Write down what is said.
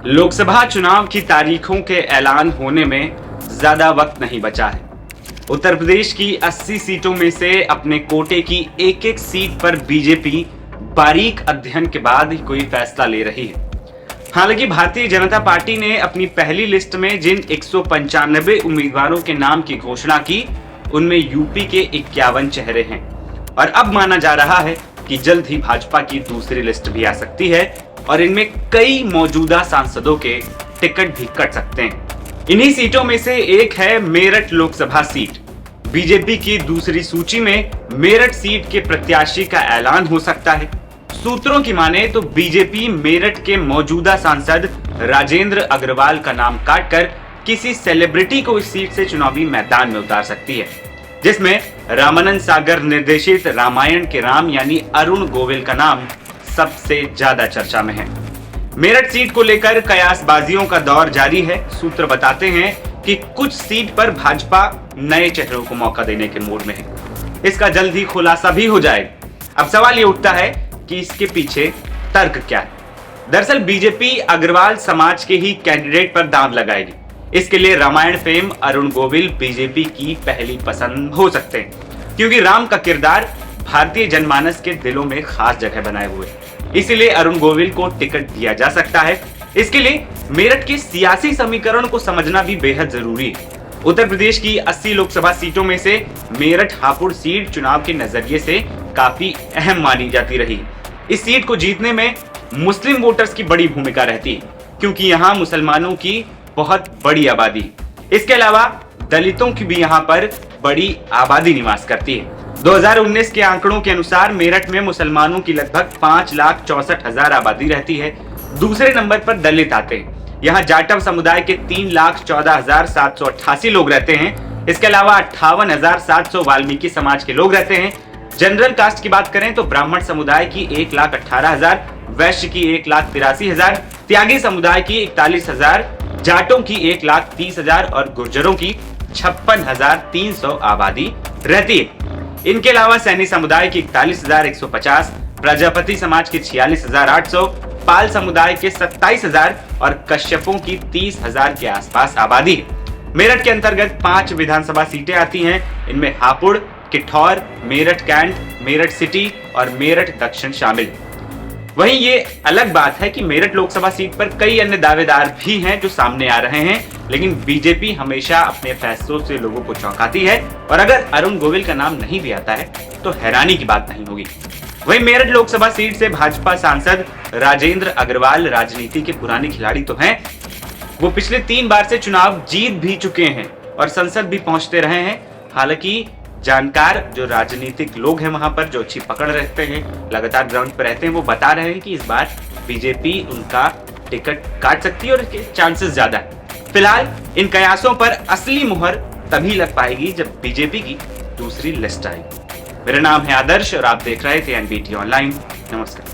लोकसभा चुनाव की तारीखों के ऐलान होने में ज्यादा वक्त नहीं बचा है। उत्तर प्रदेश की 80 सीटों में से अपने कोटे की एक एक सीट पर बीजेपी बारीक अध्ययन के बाद ही कोई फैसला ले रही है। हालांकि भारतीय जनता पार्टी ने अपनी पहली लिस्ट में जिन 195 उम्मीदवारों के नाम की घोषणा की, उनमें यूपी के 51 चेहरे हैं और अब माना जा रहा है कि जल्द ही भाजपा की दूसरी लिस्ट भी आ सकती है और इनमें कई मौजूदा सांसदों के टिकट भी कट सकते हैं। इन्हीं सीटों में से एक है मेरठ लोकसभा सीट। बीजेपी की दूसरी सूची में मेरठ सीट के प्रत्याशी का ऐलान हो सकता है। सूत्रों की माने तो बीजेपी मेरठ के मौजूदा सांसद राजेंद्र अग्रवाल का नाम काटकर किसी सेलिब्रिटी को इस सीट से चुनावी मैदान में उतार सकती है, जिसमें रामानंद सागर निर्देशित रामायण के राम यानी अरुण गोविल का नाम सबसे ज्यादा चर्चा में है। मेरठ सीट को लेकर कयासबाजियों का दौर जारी है। सूत्र बताते हैं कि कुछ सीट पर भाजपा नए चेहरों को मौका देने के मूड में है। इसका जल्द ही खुलासा भी हो जाएगा। अब सवाल ये उठता है कि इसके पीछे तर्क क्या है। दरअसल बीजेपी अग्रवाल समाज के ही कैंडिडेट पर दांव लगाएगी। इसके लिए रामायण फेम अरुण गोविल बीजेपी की पहली पसंद हो सकते हैं, क्योंकि राम का किरदार भारतीय जनमानस के दिलों में खास जगह बनाए हुए है। इसीलिए अरुण गोविल को टिकट दिया जा सकता है। इसके लिए मेरठ के सियासी समीकरण को समझना भी बेहद जरूरी है। उत्तर प्रदेश की 80 लोकसभा सीटों में से मेरठ हापुड़ सीट चुनाव के नजरिए से काफी अहम मानी जाती रही। इस सीट को जीतने में मुस्लिम वोटर्स की बड़ी भूमिका रहती है, क्योंकि यहाँ मुसलमानों की बहुत बड़ी आबादी है। इसके अलावा दलितों की भी यहाँ पर बड़ी आबादी निवास करती है। 2019 के आंकड़ों के अनुसार मेरठ में मुसलमानों की लगभग 5,64,000 आबादी रहती है। दूसरे नंबर पर दलित आते हैं। यहाँ जाटव समुदाय के 3,14,788 लोग रहते हैं। इसके अलावा 58,700 वाल्मीकि समाज के लोग रहते हैं। जनरल कास्ट की बात करें तो ब्राह्मण समुदाय की 1,18,000, वैश्य की 1,83,000, त्यागी समुदाय की 41,000, जाटों की 1,30,000 और गुर्जरों की 56,300 आबादी रहती है। इनके अलावा सैनी समुदाय की 41,150, प्रजापति समाज की 46,800, पाल समुदाय के 27,000 और कश्यपों की 30,000 के आसपास आबादी है। मेरठ के अंतर्गत 5 विधानसभा सीटें आती हैं। इनमें हापुड़, किठौर, मेरठ कैंट, मेरठ सिटी और मेरठ दक्षिण शामिल है। वहीं ये अलग बात है कि मेरठ लोकसभा सीट पर कई अन्य दावेदार भी हैं जो सामने आ रहे हैं, लेकिन बीजेपी हमेशा अपने फैसलों से लोगों को चौंकाती है और अगर अरुण गोविल का नाम नहीं भी आता है तो हैरानी की बात नहीं होगी। वहीं मेरठ लोकसभा सीट से भाजपा सांसद राजेंद्र अग्रवाल राजनीति के पुराने खिलाड़ी तो हैं। वो पिछले 3 बार से चुनाव जीत भी चुके हैं और संसद भी पहुंचते रहे हैं। हालांकि जानकार जो राजनीतिक लोग हैं वहां पर, जो अच्छी पकड़ रखते हैं, लगातार ग्राउंड पर रहते हैं, वो बता रहे हैं कि इस बार बीजेपी उनका टिकट काट सकती है और इसके चांसेस ज्यादा है। फिलहाल इन कयासों पर असली मुहर तभी लग पाएगी जब बीजेपी की दूसरी लिस्ट आएगी। मेरा नाम है आदर्श और आप देख रहे थे एनबीटी ऑनलाइन। नमस्कार।